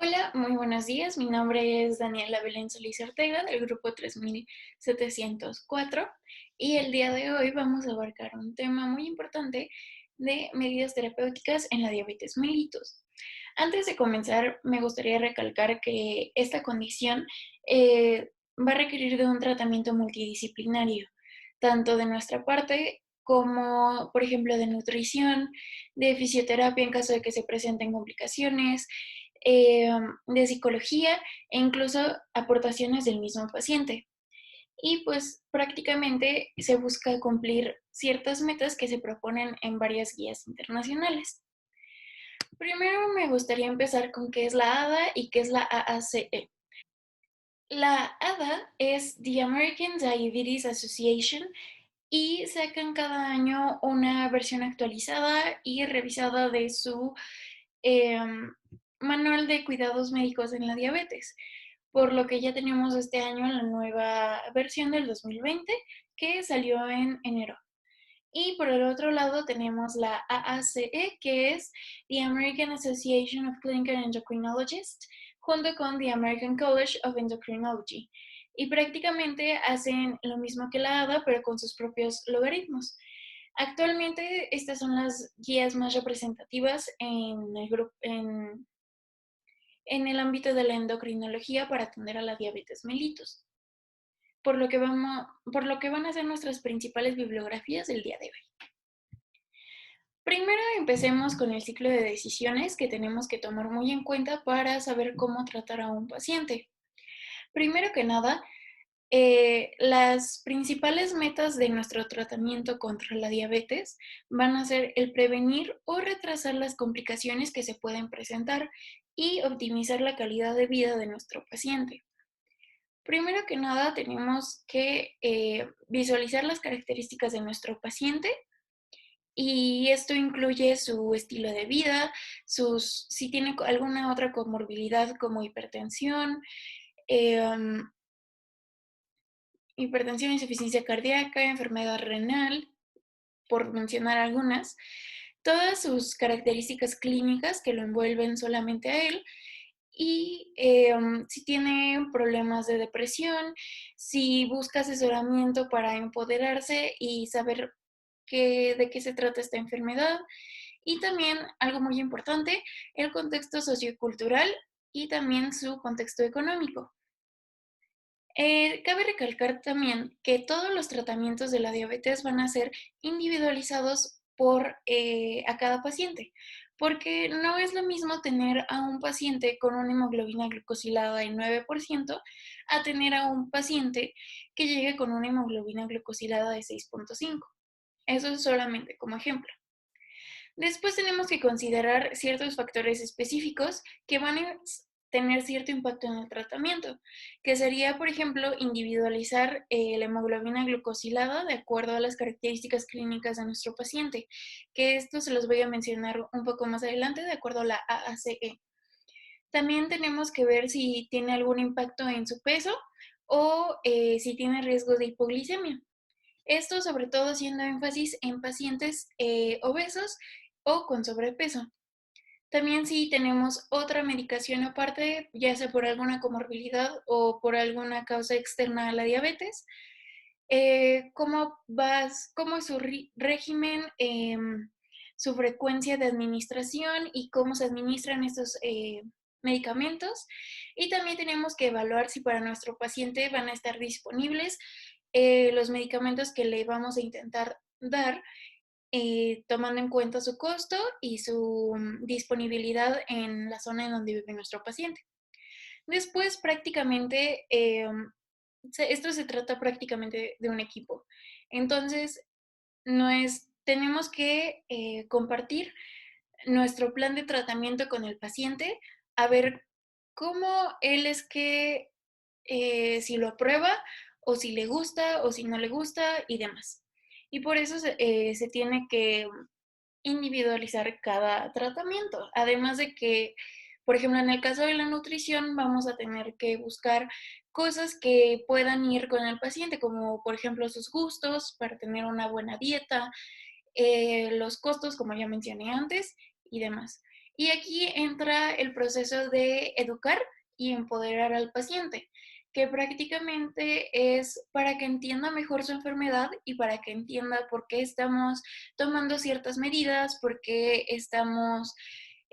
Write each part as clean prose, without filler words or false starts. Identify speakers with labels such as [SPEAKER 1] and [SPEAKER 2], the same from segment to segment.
[SPEAKER 1] Hola, muy buenos días. Mi nombre es Daniela Belén Solís Ortega del grupo 3704 y el día de hoy vamos a abarcar un tema muy importante de medidas terapéuticas en la diabetes mellitus. Antes de comenzar, me gustaría recalcar que esta condición va a requerir de un tratamiento multidisciplinario, tanto de nuestra parte como, por ejemplo, de nutrición, de fisioterapia en caso de que se presenten complicaciones, de psicología e incluso aportaciones del mismo paciente. Y pues prácticamente se busca cumplir ciertas metas que se proponen en varias guías internacionales. Primero me gustaría empezar con qué es la ADA y qué es la AACE. La ADA es The American Diabetes Association y sacan cada año una versión actualizada y revisada de su em, manual de cuidados médicos en la diabetes, por lo que ya tenemos este año la nueva versión del 2020 que salió en enero. Y por el otro lado tenemos la AACE, que es The American Association of Clinical Endocrinologists, junto con The American College of Endocrinology. Y prácticamente hacen lo mismo que la ADA, pero con sus propios logaritmos. Actualmente estas son las guías más representativas en el ámbito de la endocrinología para atender a la diabetes mellitus, por lo que van a ser nuestras principales bibliografías del día de hoy. Primero empecemos con el ciclo de decisiones que tenemos que tomar muy en cuenta para saber cómo tratar a un paciente. Primero que nada, las principales metas de nuestro tratamiento contra la diabetes van a ser el prevenir o retrasar las complicaciones que se pueden presentar y optimizar la calidad de vida de nuestro paciente. Primero que nada, tenemos que visualizar las características de nuestro paciente y esto incluye su estilo de vida, si tiene alguna otra comorbilidad como em, hipertensión, insuficiencia cardíaca, enfermedad renal, por mencionar algunas, todas sus características clínicas que lo envuelven solamente a él y si tiene problemas de depresión, si busca asesoramiento para empoderarse y saber de qué se trata esta enfermedad. Y también, algo muy importante, el contexto sociocultural y también su contexto económico. Cabe recalcar también que todos los tratamientos de la diabetes van a ser individualizados a cada paciente, porque no es lo mismo tener a un paciente con una hemoglobina glucosilada de 9% a tener a un paciente que llegue con una hemoglobina glucosilada de 6,5. Eso es solamente como ejemplo. Después tenemos que considerar ciertos factores específicos que van a tener cierto impacto en el tratamiento, que sería, por ejemplo, individualizar la hemoglobina glucosilada de acuerdo a las características clínicas de nuestro paciente, que esto se los voy a mencionar un poco más adelante de acuerdo a la AACE. También tenemos que ver si tiene algún impacto en su peso o si tiene riesgo de hipoglicemia. Esto sobre todo haciendo énfasis en pacientes obesos o con sobrepeso. También si tenemos otra medicación aparte, ya sea por alguna comorbilidad o por alguna causa externa a la diabetes, cómo es su régimen, su frecuencia de administración y cómo se administran estos medicamentos. Y también tenemos que evaluar si para nuestro paciente van a estar disponibles los medicamentos que le vamos a intentar dar, tomando en cuenta su costo y su disponibilidad en la zona en donde vive nuestro paciente. Después, prácticamente, esto se trata prácticamente de un equipo. Entonces, tenemos que compartir nuestro plan de tratamiento con el paciente, a ver cómo él es que, si lo aprueba o si le gusta o si no le gusta y demás. Y por eso se tiene que individualizar cada tratamiento. Además de que, por ejemplo, en el caso de la nutrición, vamos a tener que buscar cosas que puedan ir con el paciente, como por ejemplo sus gustos para tener una buena dieta, los costos, como ya mencioné antes, y demás. Y aquí entra el proceso de educar y empoderar al paciente, que prácticamente es para que entienda mejor su enfermedad y para que entienda por qué estamos tomando ciertas medidas, por qué estamos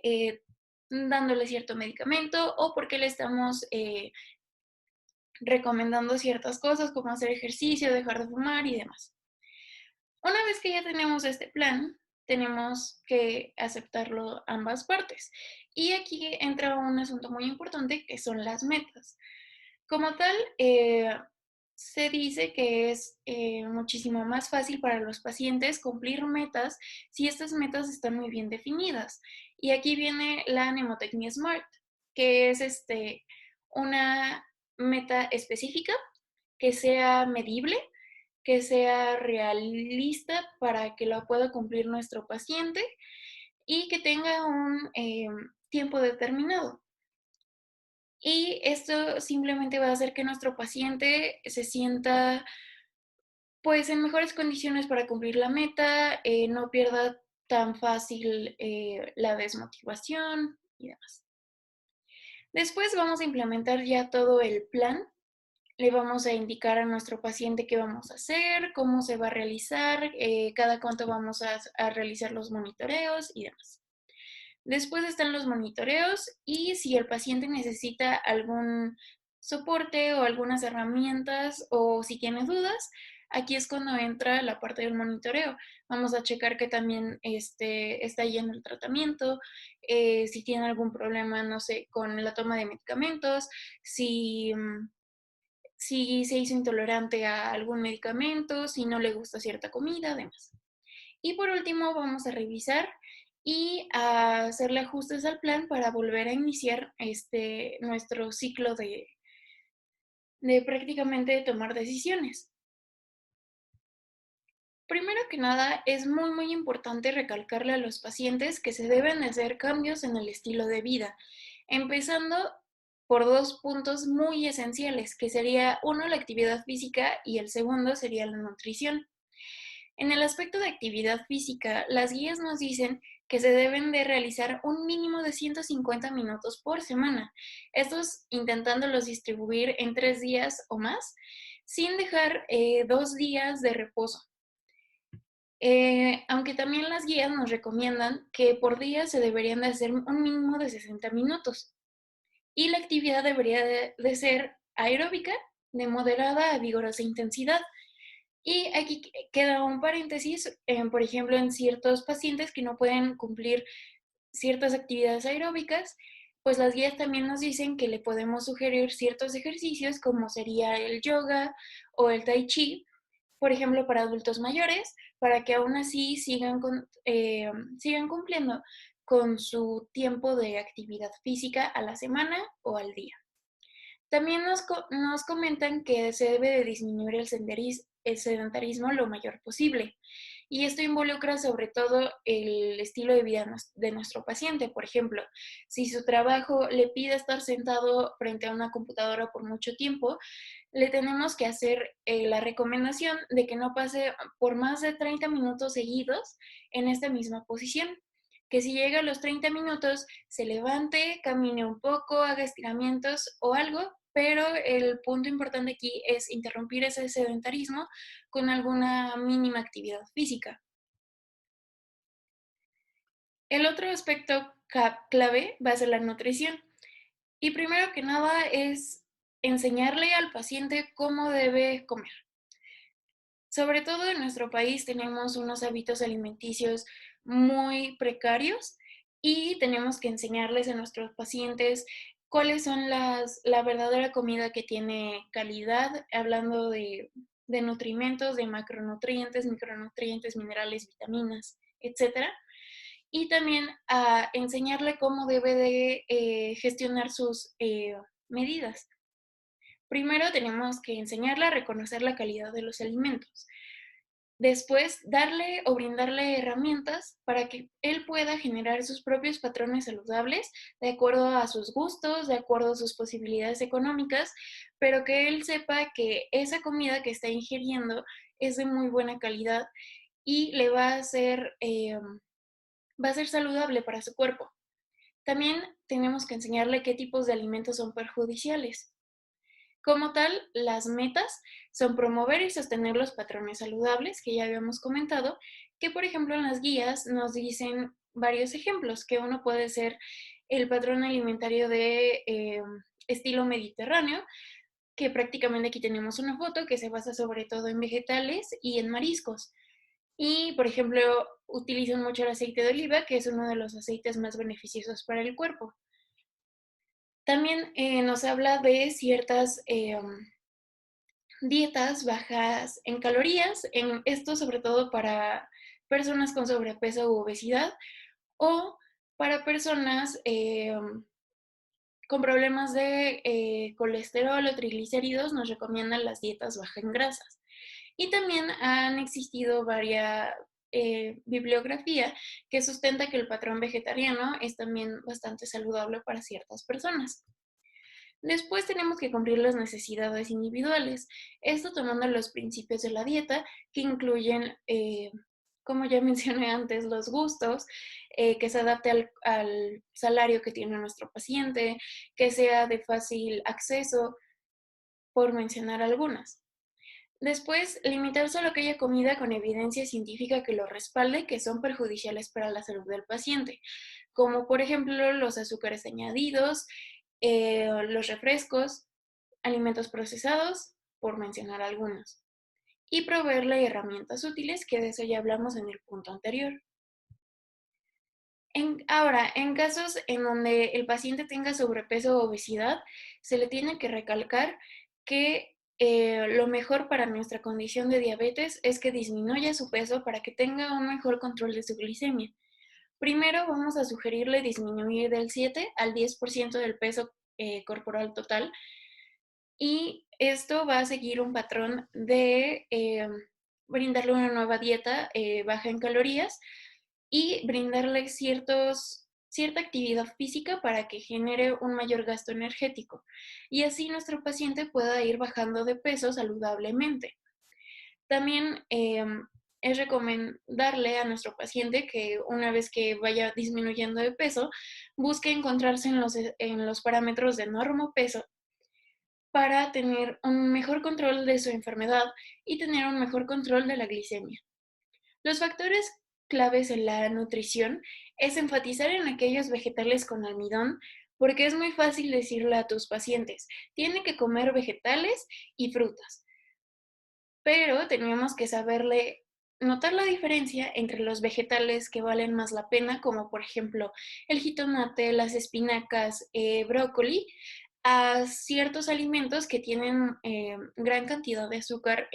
[SPEAKER 1] eh, dándole cierto medicamento o por qué le estamos recomendando ciertas cosas como hacer ejercicio, dejar de fumar y demás. Una vez que ya tenemos este plan, tenemos que aceptarlo ambas partes. Y aquí entra un asunto muy importante que son las metas. Como tal, se dice que es muchísimo más fácil para los pacientes cumplir metas si estas metas están muy bien definidas. Y aquí viene la mnemotecnia SMART, que es una meta específica, que sea medible, que sea realista para que lo pueda cumplir nuestro paciente y que tenga un tiempo determinado. Y esto simplemente va a hacer que nuestro paciente se sienta pues en mejores condiciones para cumplir la meta, no pierda tan fácil la desmotivación y demás. Después vamos a implementar ya todo el plan. Le vamos a indicar a nuestro paciente qué vamos a hacer, cómo se va a realizar, cada cuánto vamos a realizar los monitoreos y demás. Después están los monitoreos y si el paciente necesita algún soporte o algunas herramientas o si tiene dudas, aquí es cuando entra la parte del monitoreo. Vamos a checar que también está yendo el tratamiento, si tiene algún problema, no sé, con la toma de medicamentos, si se hizo intolerante a algún medicamento, si no le gusta cierta comida, demás. Y por último, vamos a revisar y a hacerle ajustes al plan para volver a iniciar nuestro ciclo de prácticamente tomar decisiones. Primero que nada, es muy importante recalcarle a los pacientes que se deben de hacer cambios en el estilo de vida, empezando por dos puntos muy esenciales, que sería uno, la actividad física y el segundo sería la nutrición. En el aspecto de actividad física, las guías nos dicen que se deben de realizar un mínimo de 150 minutos por semana, estos intentándolos distribuir en 3 días o más, sin dejar 2 días de reposo. Aunque también las guías nos recomiendan que por día se deberían de hacer un mínimo de 60 minutos y la actividad debería de ser aeróbica, de moderada a vigorosa intensidad. Y aquí queda un paréntesis, por ejemplo, en ciertos pacientes que no pueden cumplir ciertas actividades aeróbicas, pues las guías también nos dicen que le podemos sugerir ciertos ejercicios como sería el yoga o el tai chi, por ejemplo, para adultos mayores, para que aún así sigan cumpliendo con su tiempo de actividad física a la semana o al día. También nos comentan que se debe de disminuir el sedentarismo lo mayor posible. Y esto involucra sobre todo el estilo de vida de nuestro paciente. Por ejemplo, si su trabajo le pide estar sentado frente a una computadora por mucho tiempo, le tenemos que hacer la recomendación de que no pase por más de 30 minutos seguidos en esta misma posición. Que si llega a los 30 minutos, se levante, camine un poco, haga estiramientos o algo, pero el punto importante aquí es interrumpir ese sedentarismo con alguna mínima actividad física. El otro aspecto clave va a ser la nutrición. Y primero que nada es enseñarle al paciente cómo debe comer. Sobre todo en nuestro país tenemos unos hábitos alimenticios muy precarios y tenemos que enseñarles a nuestros pacientes cuáles son la verdadera comida que tiene calidad, hablando de nutrimentos, de macronutrientes, micronutrientes, minerales, vitaminas, etcétera. Y también a enseñarle cómo debe de gestionar sus medidas. Primero tenemos que enseñarle a reconocer la calidad de los alimentos. Después, darle o brindarle herramientas para que él pueda generar sus propios patrones saludables de acuerdo a sus gustos, de acuerdo a sus posibilidades económicas, pero que él sepa que esa comida que está ingiriendo es de muy buena calidad y le va a ser saludable para su cuerpo. También tenemos que enseñarle qué tipos de alimentos son perjudiciales. Como tal, las metas son promover y sostener los patrones saludables que ya habíamos comentado, que por ejemplo en las guías nos dicen varios ejemplos, que uno puede ser el patrón alimentario de estilo mediterráneo, que prácticamente aquí tenemos una foto que se basa sobre todo en vegetales y en mariscos. Y, por ejemplo, utilizan mucho el aceite de oliva, que es uno de los aceites más beneficiosos para el cuerpo. También nos habla de ciertas dietas bajas en calorías, en esto sobre todo para personas con sobrepeso u obesidad o para personas con problemas de colesterol o triglicéridos, nos recomiendan las dietas bajas en grasas. Y también han existido varias bibliografía que sustenta que el patrón vegetariano es también bastante saludable para ciertas personas. Después tenemos que cumplir las necesidades individuales, esto tomando los principios de la dieta que incluyen, como ya mencioné antes, los gustos, que se adapte al salario que tiene nuestro paciente, que sea de fácil acceso, por mencionar algunas. Después, limitar solo aquella comida con evidencia científica que lo respalde que son perjudiciales para la salud del paciente, como por ejemplo los azúcares añadidos, los refrescos, alimentos procesados, por mencionar algunos. Y proveerle herramientas útiles, que de eso ya hablamos en el punto anterior. Ahora, en casos en donde el paciente tenga sobrepeso o obesidad, se le tiene que recalcar que lo mejor para nuestra condición de diabetes es que disminuya su peso para que tenga un mejor control de su glicemia. Primero vamos a sugerirle disminuir del 7 al 10% del peso corporal total, y esto va a seguir un patrón de brindarle una nueva dieta baja en calorías y brindarle cierta actividad física para que genere un mayor gasto energético y así nuestro paciente pueda ir bajando de peso saludablemente. También es recomendarle a nuestro paciente que una vez que vaya disminuyendo de peso, busque encontrarse en los parámetros de normopeso para tener un mejor control de su enfermedad y tener un mejor control de la glicemia. Los factores claves en la nutrición es enfatizar en aquellos vegetales con almidón, porque es muy fácil decirle a tus pacientes, tienen que comer vegetales y frutas, pero tenemos que saberle notar la diferencia entre los vegetales que valen más la pena, como por ejemplo el jitomate, las espinacas, brócoli, a ciertos alimentos que tienen gran cantidad de azúcar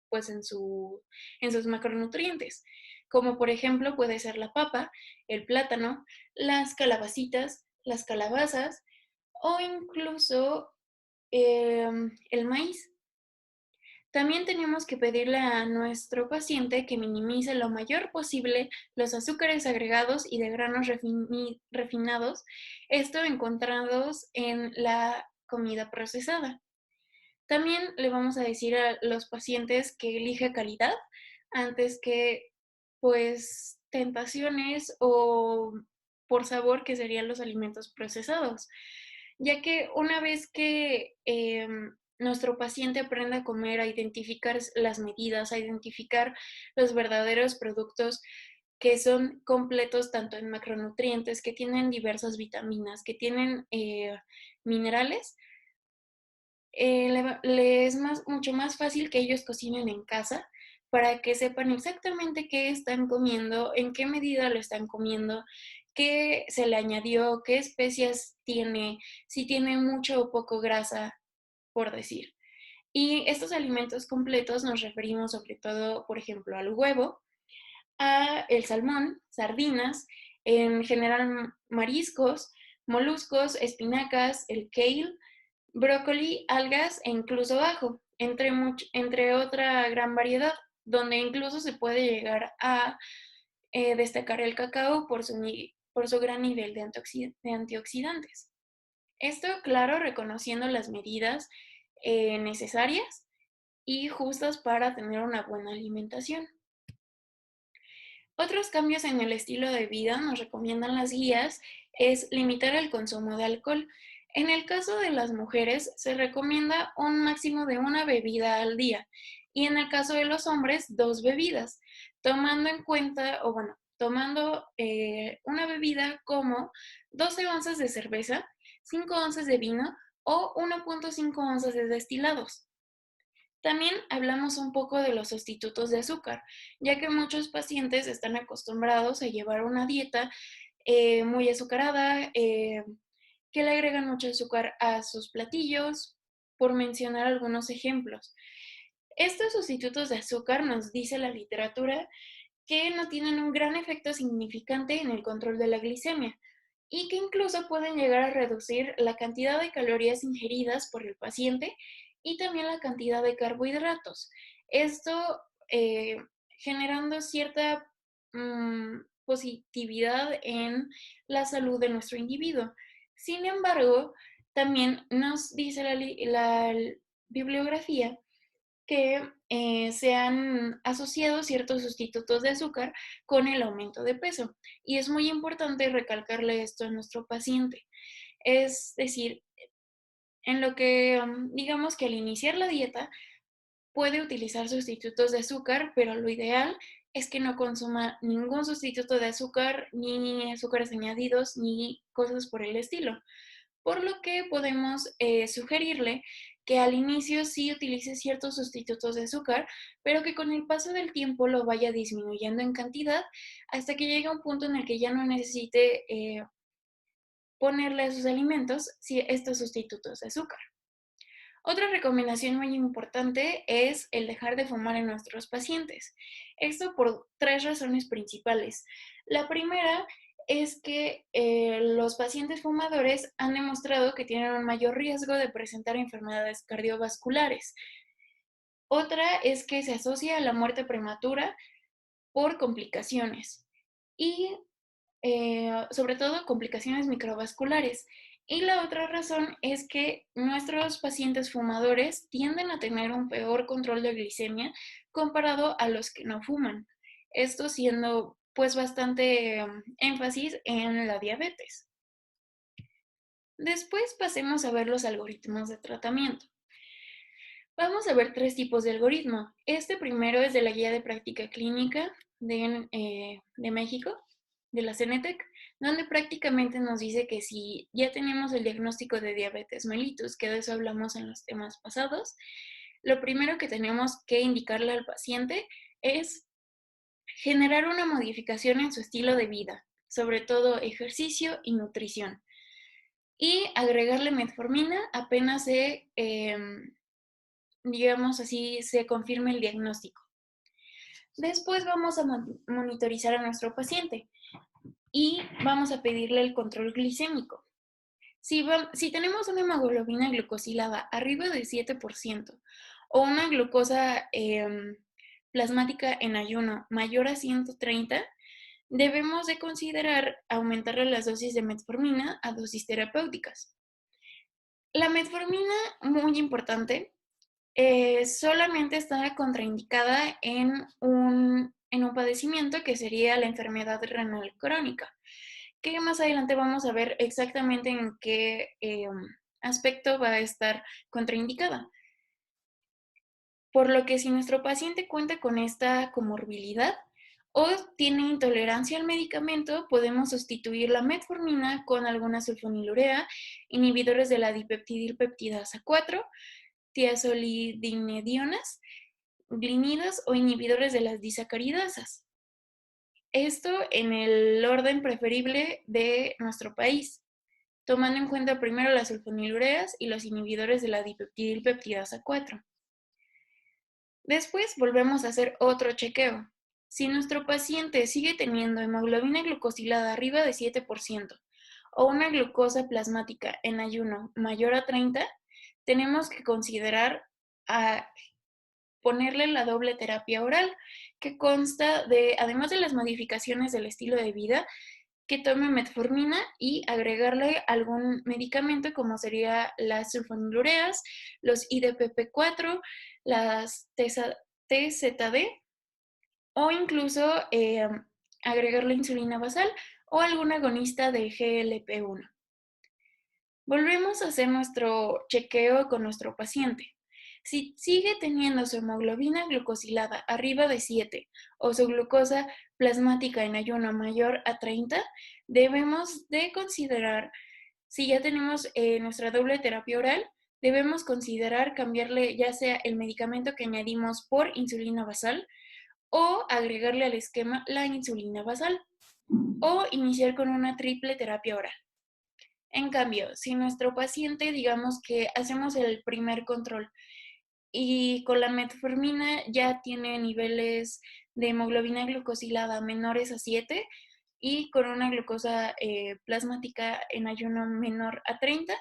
[SPEAKER 1] pues en sus macronutrientes, como por ejemplo puede ser la papa, el plátano, las calabacitas, las calabazas o incluso el maíz. También tenemos que pedirle a nuestro paciente que minimice lo mayor posible los azúcares agregados y de granos refinados, esto encontrados en la comida procesada. También le vamos a decir a los pacientes que elija calidad antes que, pues, tentaciones o por sabor, que serían los alimentos procesados, ya que una vez que nuestro paciente aprenda a comer, a identificar las medidas, a identificar los verdaderos productos que son completos tanto en macronutrientes, que tienen diversas vitaminas, que tienen minerales, le es mucho más fácil que ellos cocinen en casa para que sepan exactamente qué están comiendo, en qué medida lo están comiendo, qué se le añadió, qué especias tiene, si tiene mucho o poco grasa, por decir. Y estos alimentos completos nos referimos sobre todo, por ejemplo, al huevo, a el salmón, sardinas, en general mariscos, moluscos, espinacas, el kale, brócoli, algas e incluso ajo, entre otra gran variedad, donde incluso se puede llegar a destacar el cacao por su gran nivel de antioxidantes. Esto, claro, reconociendo las medidas necesarias y justas para tener una buena alimentación. Otros cambios en el estilo de vida nos recomiendan las guías es limitar el consumo de alcohol. En el caso de las mujeres, se recomienda un máximo de una bebida al día y en el caso de los hombres, 2 bebidas, tomando en cuenta, o bueno, tomando una bebida como 12 onzas de cerveza, 5 onzas de vino o 1,5 onzas de destilados. También hablamos un poco de los sustitutos de azúcar, ya que muchos pacientes están acostumbrados a llevar una dieta muy azucarada, que le agregan mucho azúcar a sus platillos, por mencionar algunos ejemplos. Estos sustitutos de azúcar, nos dice la literatura, que no tienen un gran efecto significante en el control de la glicemia y que incluso pueden llegar a reducir la cantidad de calorías ingeridas por el paciente y también la cantidad de carbohidratos. Esto eh, generando cierta positividad en la salud de nuestro individuo. Sin embargo, también nos dice la bibliografía que se han asociado ciertos sustitutos de azúcar con el aumento de peso. Y es muy importante recalcarle esto a nuestro paciente. Es decir, en lo que digamos que al iniciar la dieta puede utilizar sustitutos de azúcar, pero lo ideal es que no consuma ningún sustituto de azúcar, ni azúcares añadidos, ni cosas por el estilo. Por lo que podemos sugerirle que al inicio sí utilice ciertos sustitutos de azúcar, pero que con el paso del tiempo lo vaya disminuyendo en cantidad hasta que llegue a un punto en el que ya no necesite ponerle a sus alimentos estos sustitutos de azúcar. Otra recomendación muy importante es el dejar de fumar en nuestros pacientes. Esto por 3 razones principales. La primera es que los pacientes fumadores han demostrado que tienen un mayor riesgo de presentar enfermedades cardiovasculares. Otra es que se asocia a la muerte prematura por complicaciones y sobre todo complicaciones microvasculares. Y la otra razón es que nuestros pacientes fumadores tienden a tener un peor control de glicemia comparado a los que no fuman. Esto siendo pues bastante énfasis en la diabetes. Después pasemos a ver los algoritmos de tratamiento. Vamos a ver 3 tipos de algoritmo. Este primero es de la Guía de Práctica Clínica de México, de la CENETEC, donde prácticamente nos dice que si ya tenemos el diagnóstico de diabetes mellitus, que de eso hablamos en los temas pasados, lo primero que tenemos que indicarle al paciente es generar una modificación en su estilo de vida, sobre todo ejercicio y nutrición, y agregarle metformina apenas digamos así, se confirme el diagnóstico. Después vamos a monitorizar a nuestro paciente y vamos a pedirle el control glicémico. Si tenemos una hemoglobina glucosilada arriba de 7% o una glucosa plasmática en ayuno mayor a 130, debemos de considerar aumentarle las dosis de metformina a dosis terapéuticas. La metformina, muy importante, solamente está contraindicada en un padecimiento que sería la enfermedad renal crónica, que más adelante vamos a ver exactamente en qué aspecto va a estar contraindicada. Por lo que si nuestro paciente cuenta con esta comorbilidad o tiene intolerancia al medicamento, podemos sustituir la metformina con alguna sulfonilurea, inhibidores de la dipeptidilpeptidasa 4, tiazolidinedionas, glinidas o inhibidores de las disacaridasas. Esto en el orden preferible de nuestro país, tomando en cuenta primero las sulfonilureas y los inhibidores de la dipeptidilpeptidasa 4. Después volvemos a hacer otro chequeo. Si nuestro paciente sigue teniendo hemoglobina glucosilada arriba de 7% o una glucosa plasmática en ayuno mayor a 30, tenemos que considerar a ponerle la doble terapia oral, que consta de, además de las modificaciones del estilo de vida, que tome metformina y agregarle algún medicamento como sería las sulfonilureas, los IDPP4, las TZD o incluso agregarle insulina basal o algún agonista del GLP-1. Volvemos a hacer nuestro chequeo con nuestro paciente. Si sigue teniendo su hemoglobina glucosilada arriba de 7 o su glucosa plasmática en ayuno mayor a 30, debemos de considerar, si ya tenemos nuestra doble terapia oral, debemos considerar cambiarle ya sea el medicamento que añadimos por insulina basal o agregarle al esquema la insulina basal o iniciar con una triple terapia oral. En cambio, si nuestro paciente, digamos que hacemos el primer control y con la metformina ya tiene niveles de hemoglobina glucosilada menores a 7 y con una glucosa plasmática en ayuno menor a 30,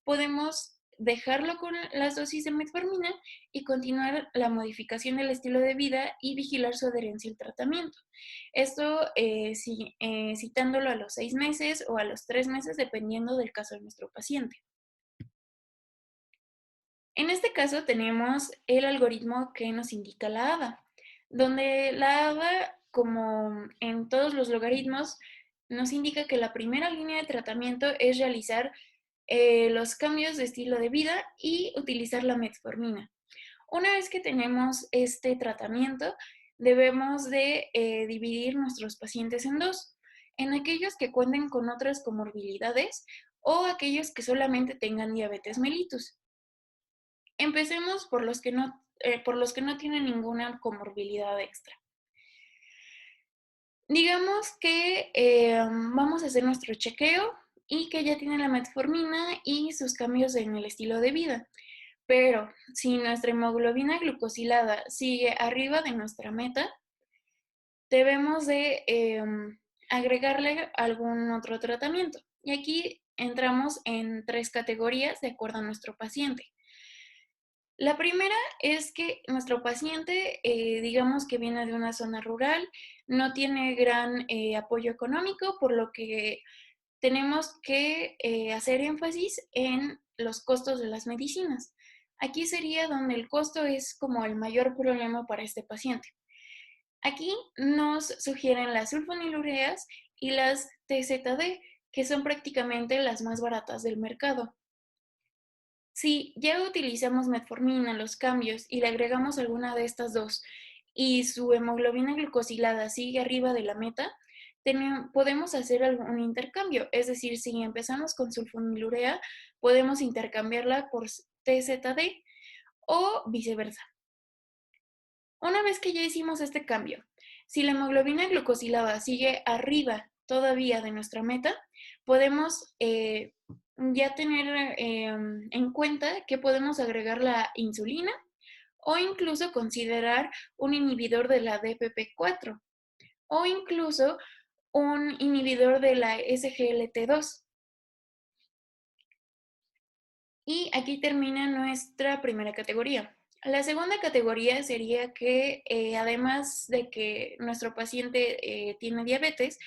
[SPEAKER 1] podemos dejarlo con las dosis de metformina y continuar la modificación del estilo de vida y vigilar su adherencia al tratamiento. Esto citándolo a los 6 meses o a los 3 meses, dependiendo del caso de nuestro paciente. En este caso tenemos el algoritmo que nos indica la ADA, donde la ADA, como en todos los logaritmos, nos indica que la primera línea de tratamiento es realizar los cambios de estilo de vida y utilizar la metformina. Una vez que tenemos este tratamiento, debemos de dividir nuestros pacientes en dos, en aquellos que cuenten con otras comorbilidades o aquellos que solamente tengan diabetes mellitus. Empecemos por los que no tienen ninguna comorbilidad extra. Digamos que vamos a hacer nuestro chequeo y que ya tiene la metformina y sus cambios en el estilo de vida. Pero si nuestra hemoglobina glucosilada sigue arriba de nuestra meta, debemos de agregarle algún otro tratamiento. Y aquí entramos en 3 categorías de acuerdo a nuestro paciente. La primera es que nuestro paciente, digamos que viene de una zona rural, no tiene gran apoyo económico, por lo que tenemos que hacer énfasis en los costos de las medicinas. Aquí sería donde el costo es como el mayor problema para este paciente. Aquí nos sugieren las sulfonilureas y las TZD, que son prácticamente las más baratas del mercado. Si ya utilizamos metformina, los cambios, y le agregamos alguna de estas dos, y su hemoglobina glucosilada sigue arriba de la meta, podemos hacer un intercambio. Es decir, si empezamos con sulfonilurea, podemos intercambiarla por TZD o viceversa. Una vez que ya hicimos este cambio, si la hemoglobina glucosilada sigue arriba todavía de nuestra meta, podemos ya tener en cuenta que podemos agregar la insulina o incluso considerar un inhibidor de la DPP4 o incluso un inhibidor de la SGLT2. Y aquí termina nuestra primera categoría. La segunda categoría sería que además de que nuestro paciente tiene diabetes,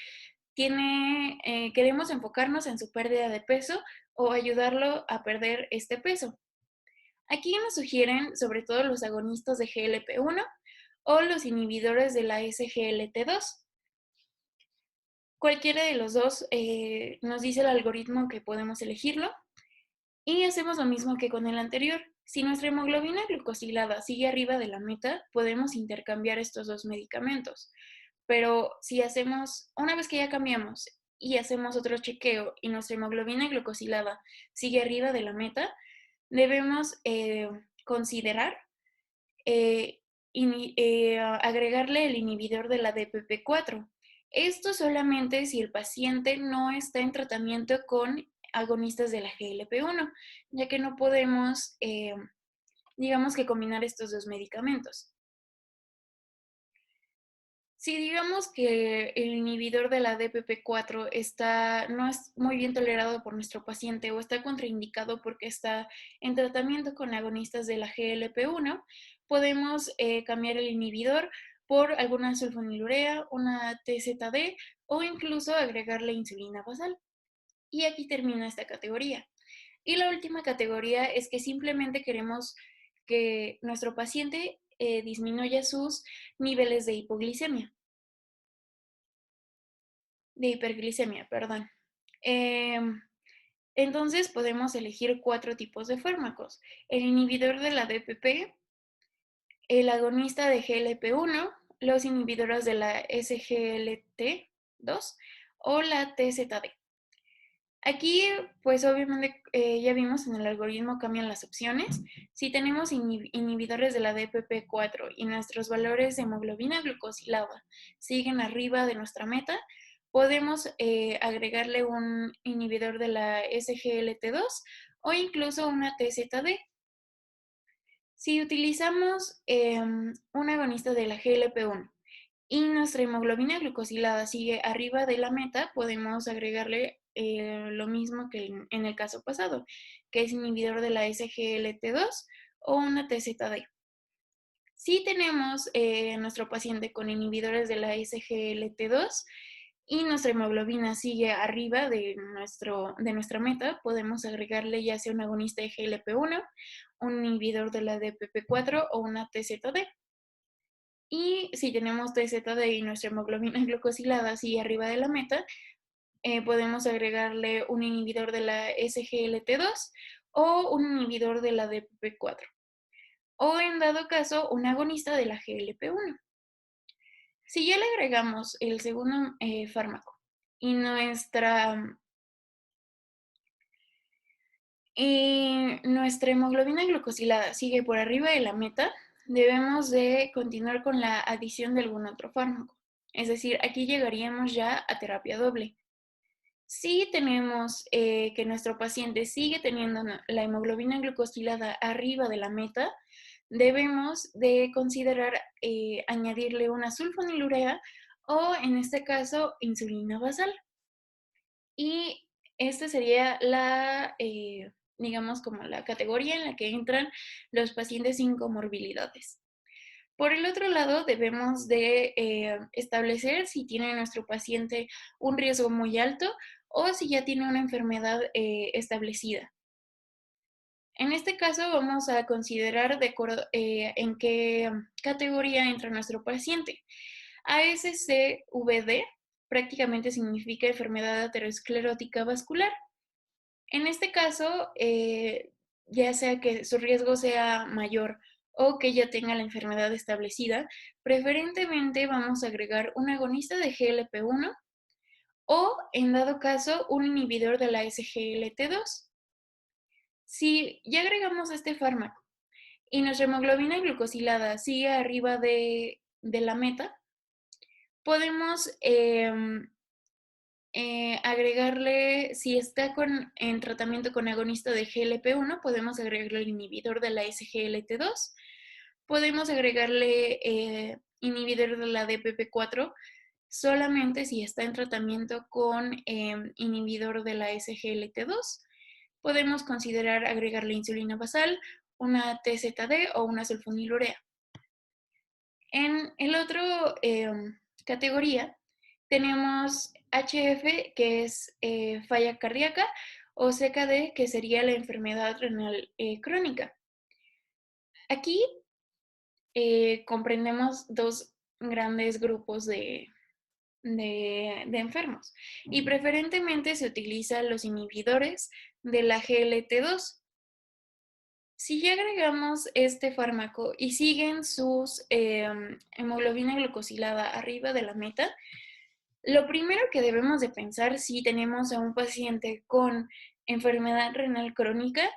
[SPEAKER 1] queremos enfocarnos en su pérdida de peso o ayudarlo a perder este peso. Aquí nos sugieren sobre todo los agonistas de GLP-1 o los inhibidores de la SGLT2. Cualquiera de los dos nos dice el algoritmo que podemos elegirlo. Y hacemos lo mismo que con el anterior. Si nuestra hemoglobina glucosilada sigue arriba de la meta, podemos intercambiar estos dos medicamentos. Pero si hacemos, una vez que ya cambiamos y hacemos otro chequeo y nuestra hemoglobina glucosilada sigue arriba de la meta, debemos considerar agregarle el inhibidor de la DPP4. Esto solamente si el paciente no está en tratamiento con agonistas de la GLP-1, ya que no podemos, digamos que combinar estos dos medicamentos. Si digamos que el inhibidor de la DPP4 no es muy bien tolerado por nuestro paciente o está contraindicado porque está en tratamiento con agonistas de la GLP-1, podemos cambiar el inhibidor por alguna sulfonilurea, una TZD o incluso agregarle insulina basal. Y aquí termina esta categoría. Y la última categoría es que simplemente queremos que nuestro paciente disminuya sus niveles de hipoglicemia. de hiperglicemia, perdón. Em, entonces podemos elegir 4 tipos de fármacos: el inhibidor de la DPP, el agonista de GLP-1, los inhibidores de la SGLT2 o la TZD. Aquí, pues obviamente ya vimos en el algoritmo cambian las opciones. Si tenemos inhibidores de la DPP4 y nuestros valores de hemoglobina glucosilada siguen arriba de nuestra meta, podemos agregarle un inhibidor de la SGLT2 o incluso una TZD. Si utilizamos un agonista de la GLP-1 y nuestra hemoglobina glucosilada sigue arriba de la meta, podemos agregarle lo mismo que en el caso pasado, que es inhibidor de la SGLT2 o una TZD. Si tenemos nuestro paciente con inhibidores de la SGLT2 y nuestra hemoglobina sigue arriba de nuestra meta, podemos agregarle ya sea un agonista de GLP-1, un inhibidor de la DPP4 o una TZD. Y si tenemos TZD y nuestra hemoglobina glucosilada sigue arriba de la meta, podemos agregarle un inhibidor de la SGLT2 o un inhibidor de la DPP4. O en dado caso, un agonista de la GLP-1. Si ya le agregamos el segundo fármaco y nuestra hemoglobina glucosilada sigue por arriba de la meta, debemos de continuar con la adición de algún otro fármaco. Es decir, aquí llegaríamos ya a terapia doble. Si tenemos que nuestro paciente sigue teniendo la hemoglobina glucosilada arriba de la meta, debemos de considerar añadirle una sulfonilurea o, en este caso, insulina basal. Y esta sería digamos, como la categoría en la que entran los pacientes sin comorbilidades. Por el otro lado, debemos de establecer si tiene nuestro paciente un riesgo muy alto o si ya tiene una enfermedad establecida. En este caso, vamos a considerar de acuerdo en qué categoría entra nuestro paciente. ASCVD prácticamente significa enfermedad aterosclerótica vascular. En este caso, ya sea que su riesgo sea mayor o que ya tenga la enfermedad establecida, preferentemente vamos a agregar un agonista de GLP-1 o, en dado caso, un inhibidor de la SGLT2. Si ya agregamos este fármaco y nuestra hemoglobina glucosilada sigue arriba de la meta, podemos agregarle, si está en tratamiento con agonista de GLP-1, podemos agregarle el inhibidor de la SGLT2, podemos agregarle inhibidor de la DPP4 solamente si está en tratamiento con inhibidor de la SGLT2. Podemos considerar agregarle insulina basal, una TZD o una sulfonilurea. En el otro categoría tenemos HF, que es falla cardíaca, o CKD, que sería la enfermedad renal crónica. Aquí comprendemos dos grandes grupos de enfermos y preferentemente se utilizan los inhibidores de la GLT2. Si ya agregamos este fármaco y siguen sus hemoglobina glucosilada arriba de la meta, lo primero que debemos de pensar si tenemos a un paciente con enfermedad renal crónica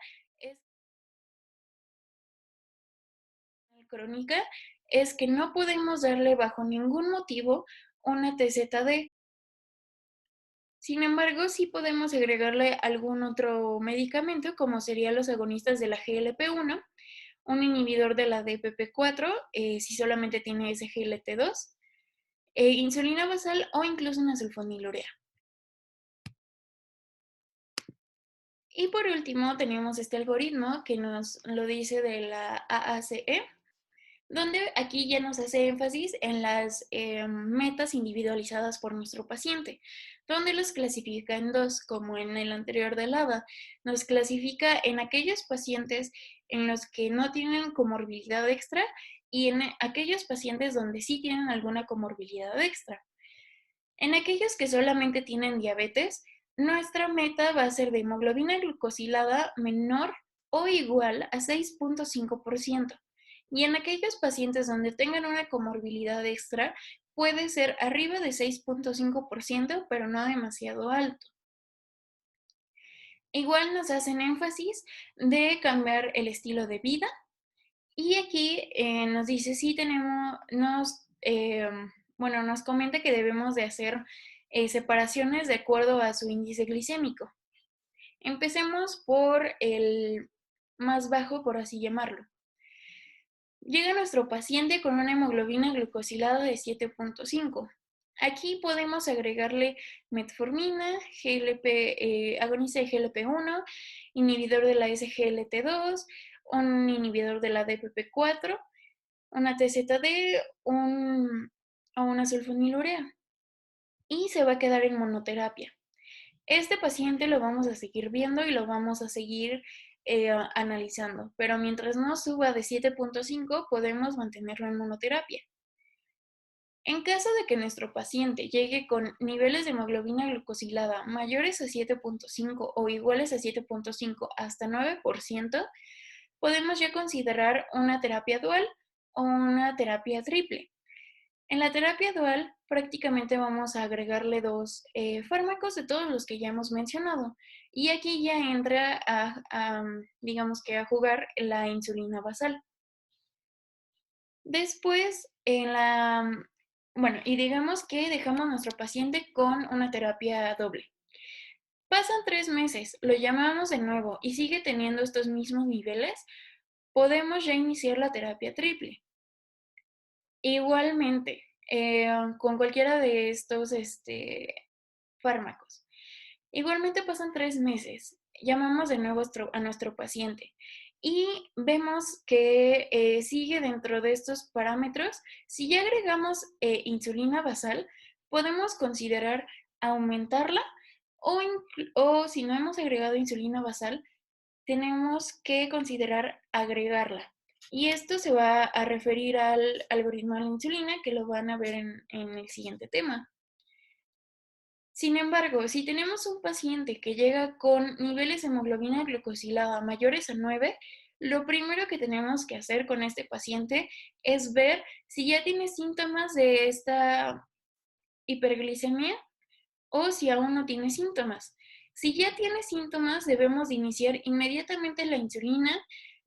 [SPEAKER 1] es que no podemos darle bajo ningún motivo una TZD. Sin embargo, sí podemos agregarle algún otro medicamento, como serían los agonistas de la GLP-1, un inhibidor de la DPP4, si solamente tiene SGLT2, insulina basal o incluso una sulfonilurea. Y por último, tenemos este algoritmo que nos lo dice de la AACE, donde aquí ya nos hace énfasis en las metas individualizadas por nuestro paciente, donde los clasifica en dos, como en el anterior del ADA. Nos clasifica en aquellos pacientes en los que no tienen comorbilidad extra y en aquellos pacientes donde sí tienen alguna comorbilidad extra. En aquellos que solamente tienen diabetes, nuestra meta va a ser de hemoglobina glucosilada menor o igual a 6.5%. Y en aquellos pacientes donde tengan una comorbilidad extra, puede ser arriba de 6.5%, pero no demasiado alto. Igual nos hacen énfasis de cambiar el estilo de vida y aquí nos dice si tenemos, nos comenta que debemos de hacer separaciones de acuerdo a su índice glicémico. Empecemos por el más bajo, por así llamarlo. Llega nuestro paciente con una hemoglobina glucosilada de 7.5. Aquí podemos agregarle metformina, agonista de GLP-1, inhibidor de la SGLT2, un inhibidor de la DPP-4, una TZD o una sulfonilurea. Y se va a quedar en monoterapia. Este paciente lo vamos a seguir viendo y lo vamos a seguir analizando, pero mientras no suba de 7.5 podemos mantenerlo en monoterapia. En caso de que nuestro paciente llegue con niveles de hemoglobina glucosilada mayores a 7.5 o iguales a 7.5 hasta 9%, podemos ya considerar una terapia dual o una terapia triple. En la terapia dual prácticamente vamos a agregarle dos fármacos de todos los que ya hemos mencionado. Y aquí ya entra digamos que a jugar la insulina basal. Después, y digamos que dejamos a nuestro paciente con una terapia doble. Pasan 3 meses, lo llamamos de nuevo y sigue teniendo estos mismos niveles, podemos ya iniciar la terapia triple. Igualmente, con cualquiera de estos fármacos. Igualmente pasan 3 meses, llamamos de nuevo a nuestro paciente y vemos que sigue dentro de estos parámetros. Si ya agregamos insulina basal, podemos considerar aumentarla o si no hemos agregado insulina basal, tenemos que considerar agregarla. Y esto se va a referir al algoritmo de la insulina, que lo van a ver en el siguiente tema. Sin embargo, si tenemos un paciente que llega con niveles de hemoglobina glucosilada mayores a 9, lo primero que tenemos que hacer con este paciente es ver si ya tiene síntomas de esta hiperglicemia o si aún no tiene síntomas. Si ya tiene síntomas, debemos iniciar inmediatamente la insulina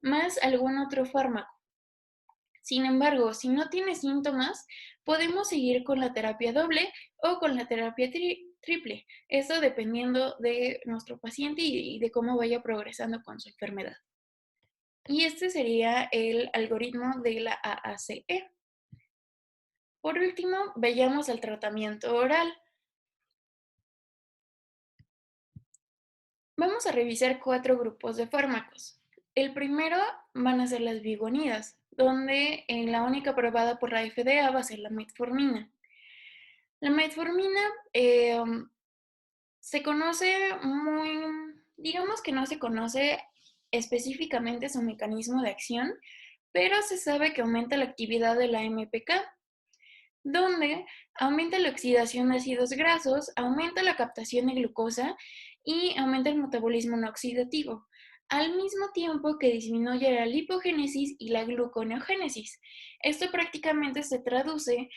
[SPEAKER 1] más algún otro fármaco. Sin embargo, si no tiene síntomas, podemos seguir con la terapia doble o con la terapia triple. Eso dependiendo de nuestro paciente y de cómo vaya progresando con su enfermedad. Y este sería el algoritmo de la AACE. Por último, veamos el tratamiento oral. Vamos a revisar 4 grupos de fármacos. El primero van a ser las bigonidas, donde la única aprobada por la FDA va a ser la metformina. La metformina se conoce digamos que no se conoce específicamente su mecanismo de acción, pero se sabe que aumenta la actividad de la MPK, donde aumenta la oxidación de ácidos grasos, aumenta la captación de glucosa y aumenta el metabolismo no oxidativo, al mismo tiempo que disminuye la lipogénesis y la gluconeogénesis. Esto prácticamente se traduce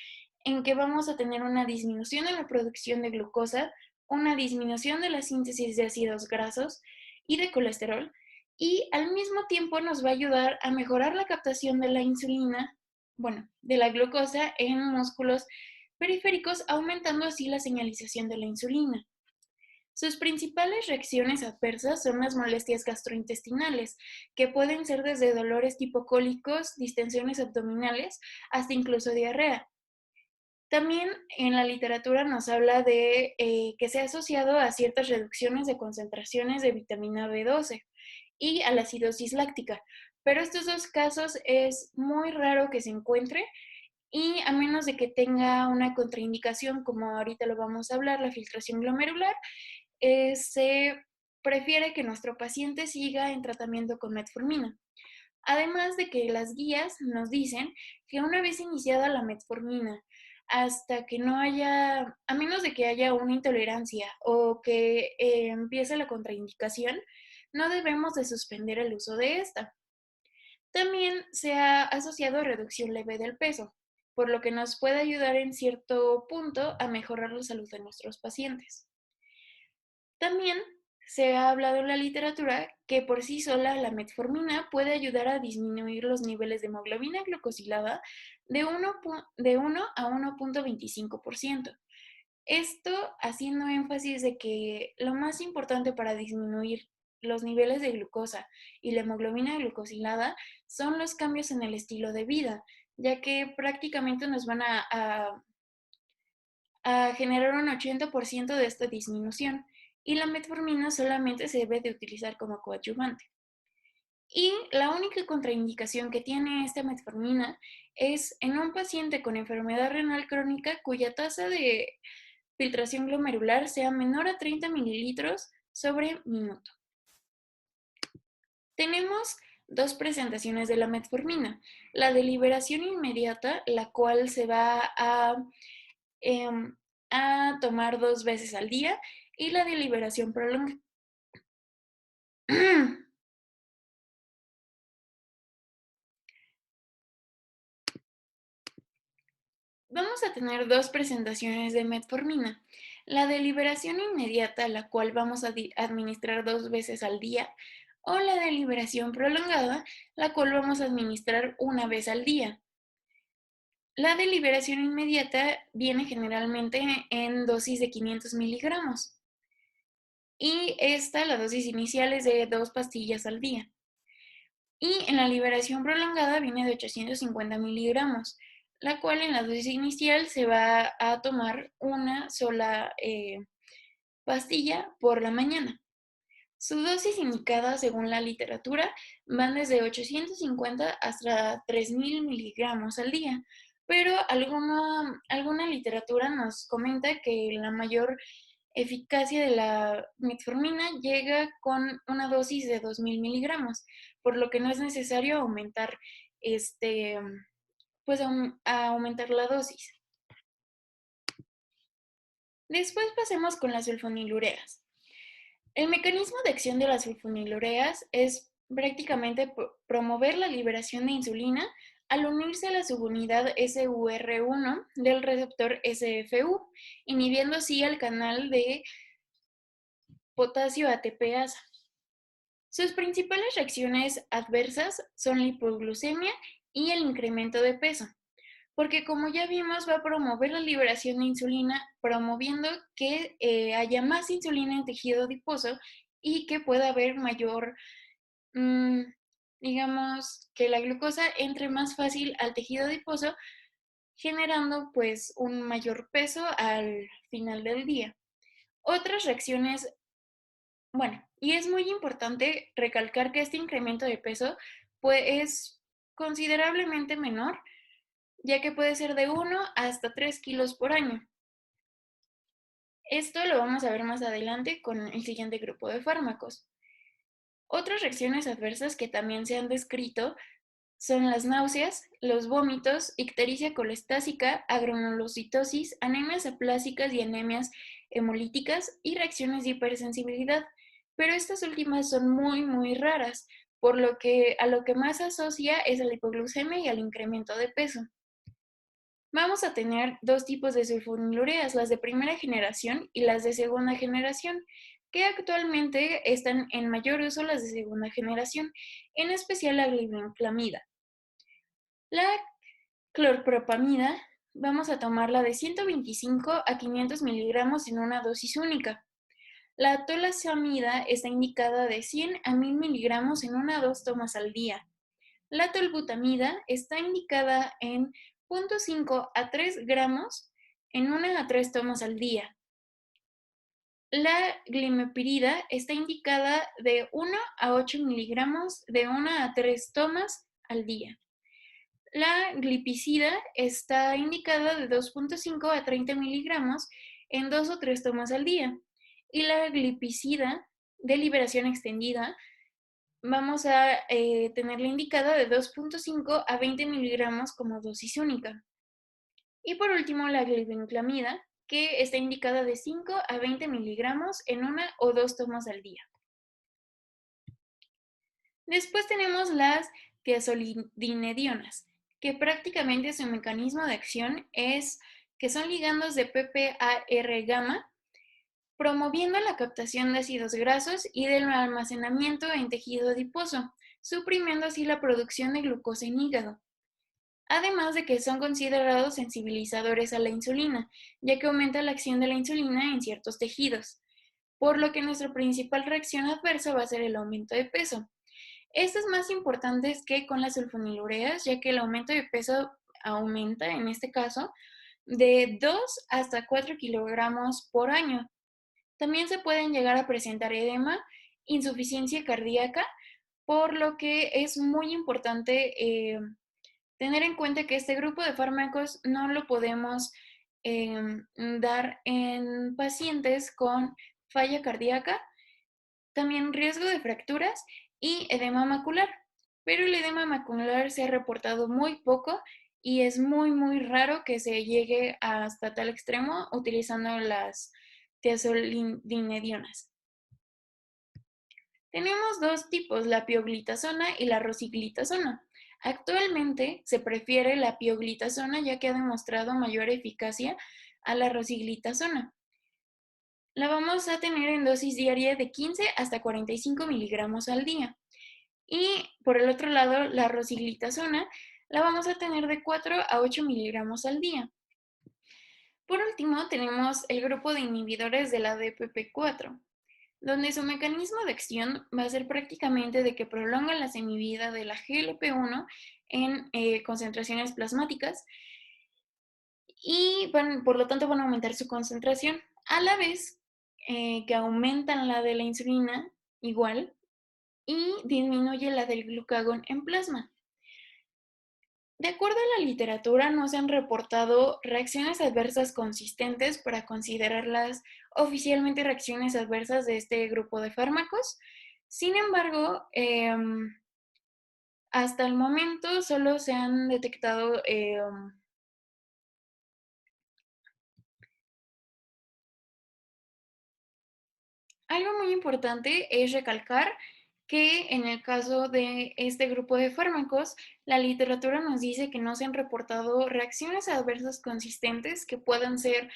[SPEAKER 1] en que vamos a tener una disminución en la producción de glucosa, una disminución de la síntesis de ácidos grasos y de colesterol, y al mismo tiempo nos va a ayudar a mejorar la captación de la insulina, de la glucosa en músculos periféricos, aumentando así la señalización de la insulina. Sus principales reacciones adversas son las molestias gastrointestinales, que pueden ser desde dolores tipo cólicos, distensiones abdominales, hasta incluso diarrea. También en la literatura nos habla de que se ha asociado a ciertas reducciones de concentraciones de vitamina B12 y a la acidosis láctica, pero estos dos casos es muy raro que se encuentre y a menos de que tenga una contraindicación, como ahorita lo vamos a hablar, la filtración glomerular, se prefiere que nuestro paciente siga en tratamiento con metformina. Además de que las guías nos dicen que una vez iniciada la metformina hasta que no haya, a menos de que haya una intolerancia o que empiece la contraindicación, no debemos de suspender el uso de esta. También se ha asociado a reducción leve del peso, por lo que nos puede ayudar en cierto punto a mejorar la salud de nuestros pacientes. También se ha hablado en la literatura que por sí sola la metformina puede ayudar a disminuir los niveles de hemoglobina glucosilada de 1 a 1,25%. Esto haciendo énfasis de que lo más importante para disminuir los niveles de glucosa y la hemoglobina glucosilada son los cambios en el estilo de vida, ya que prácticamente nos van a generar un 80% de esta disminución, y la metformina solamente se debe de utilizar como coadyuvante. Y la única contraindicación que tiene esta metformina es en un paciente con enfermedad renal crónica cuya tasa de filtración glomerular sea menor a 30 mililitros sobre minuto. Tenemos dos presentaciones de la metformina. La de liberación inmediata, la cual se va em, a tomar 2 veces al día, y la de liberación prolongada. Vamos a tener dos presentaciones de metformina. La de liberación inmediata, la cual vamos a administrar 2 veces al día, o la de liberación prolongada, la cual vamos a administrar 1 vez al día. La de liberación inmediata viene generalmente en dosis de 500 miligramos y la dosis inicial es de 2 pastillas al día. Y en la liberación prolongada viene de 850 miligramos, la cual en la dosis inicial se va a tomar una sola pastilla por la mañana. Su dosis indicada según la literatura van desde 850 hasta 3000 miligramos al día, pero alguna literatura nos comenta que la mayor eficacia de la metformina llega con una dosis de 2000 miligramos, por lo que no es necesario aumentar pues aumentar la dosis. Después pasemos con las sulfonilureas. El mecanismo de acción de las sulfonilureas es prácticamente promover la liberación de insulina al unirse a la subunidad SUR1 del receptor SFU, inhibiendo así el canal de potasio ATPasa. Sus principales reacciones adversas son la hipoglucemia y el incremento de peso, porque como ya vimos va a promover la liberación de insulina, promoviendo que haya más insulina en tejido adiposo y que pueda haber mayor, digamos, que la glucosa entre más fácil al tejido adiposo, generando pues un mayor peso al final del día. Otras reacciones, bueno, y es muy importante recalcar que este incremento de peso pues, es considerablemente menor, ya que puede ser de 1 hasta 3 kilos por año. Esto lo vamos a ver más adelante con el siguiente grupo de fármacos. Otras reacciones adversas que también se han descrito son las náuseas, los vómitos, ictericia colestásica, agranulocitosis, anemias aplásicas y anemias hemolíticas y reacciones de hipersensibilidad, pero estas últimas son muy raras, por lo que a lo que más se asocia es a la hipoglucemia y al incremento de peso. Vamos a tener dos tipos de sulfonilureas, las de primera generación y las de segunda generación, que actualmente están en mayor uso las de segunda generación, en especial la glibenclamida. La clorpropamida, vamos a tomarla de 125 a 500 miligramos en una dosis única. La tolasamida está indicada de 100 a 1000 miligramos en 1 a 2 tomas al día. La tolbutamida está indicada en 0,5 a 3 gramos en 1 a 3 tomas al día. La glimepirida está indicada de 1 a 8 miligramos de 1 a 3 tomas al día. La glipizida está indicada de 2,5 a 30 miligramos en 2 o 3 tomas al día. Y la glipizida de liberación extendida vamos a tenerla indicada de 2,5 a 20 miligramos como dosis única. Y por último, la glibenclamida, que está indicada de 5 a 20 miligramos en una o dos tomas al día. Después tenemos las tiazolidinedionas, que prácticamente su mecanismo de acción es que son ligandos de PPAR gamma, promoviendo la captación de ácidos grasos y del almacenamiento en tejido adiposo, suprimiendo así la producción de glucosa en hígado. Además de que son considerados sensibilizadores a la insulina, ya que aumenta la acción de la insulina en ciertos tejidos, por lo que nuestra principal reacción adversa va a ser el aumento de peso. Esto es más importante que con las sulfonilureas, ya que el aumento de peso aumenta, en este caso, de 2 hasta 4 kilogramos por año. También se pueden llegar a presentar edema, insuficiencia cardíaca, por lo que es muy importante tener en cuenta que este grupo de fármacos no lo podemos dar en pacientes con falla cardíaca, también riesgo de fracturas y edema macular. Pero el edema macular se ha reportado muy poco y es muy raro que se llegue hasta tal extremo utilizando las tiazolidinedionas. Tenemos dos tipos, la pioglitazona y la rosiglitazona. Actualmente se prefiere la pioglitazona ya que ha demostrado mayor eficacia a la rosiglitazona. La vamos a tener en dosis diaria de 15 hasta 45 miligramos al día. Y por el otro lado, la rosiglitazona la vamos a tener de 4 a 8 miligramos al día. Por último, tenemos el grupo de inhibidores de la DPP4, donde su mecanismo de acción va a ser prácticamente de que prolongan la semivida de la GLP-1 en concentraciones plasmáticas y por lo tanto van a aumentar su concentración, a la vez que aumentan la de la insulina igual y disminuye la del glucagón en plasma. De acuerdo a la literatura, no se han reportado reacciones adversas consistentes para considerarlas oficialmente reacciones adversas de este grupo de fármacos. Sin embargo, hasta el momento solo se han detectado algo muy importante es recalcar que en el caso de este grupo de fármacos, la literatura nos dice que no se han reportado reacciones adversas consistentes que puedan ser,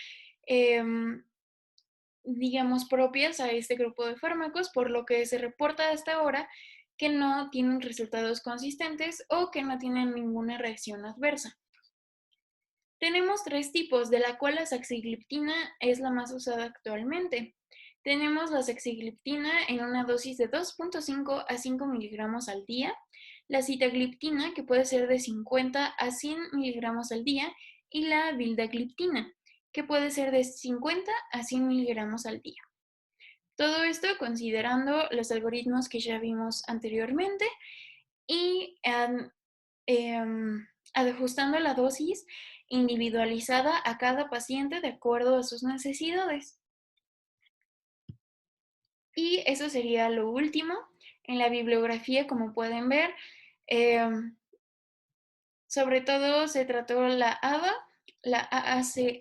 [SPEAKER 1] digamos, propias a este grupo de fármacos, por lo que se reporta hasta ahora que no tienen resultados consistentes o que no tienen ninguna reacción adversa. Tenemos tres tipos, de la cual la saxagliptina es la más usada actualmente. Tenemos la saxagliptina en una dosis de 2.5 a 5 miligramos al día, la sitagliptina, que puede ser de 50 a 100 miligramos al día, y la vildagliptina, que puede ser de 50 a 100 miligramos al día. Todo esto considerando los algoritmos que ya vimos anteriormente y ajustando la dosis individualizada a cada paciente de acuerdo a sus necesidades. Y eso sería lo último. En la bibliografía, como pueden ver, sobre todo se trató la ADA, la AACE,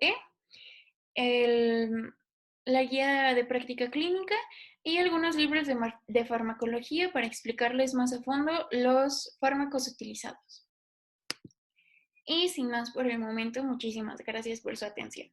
[SPEAKER 1] la guía de práctica clínica y algunos libros de farmacología para explicarles más a fondo los fármacos utilizados. Y sin más por el momento, muchísimas gracias por su atención.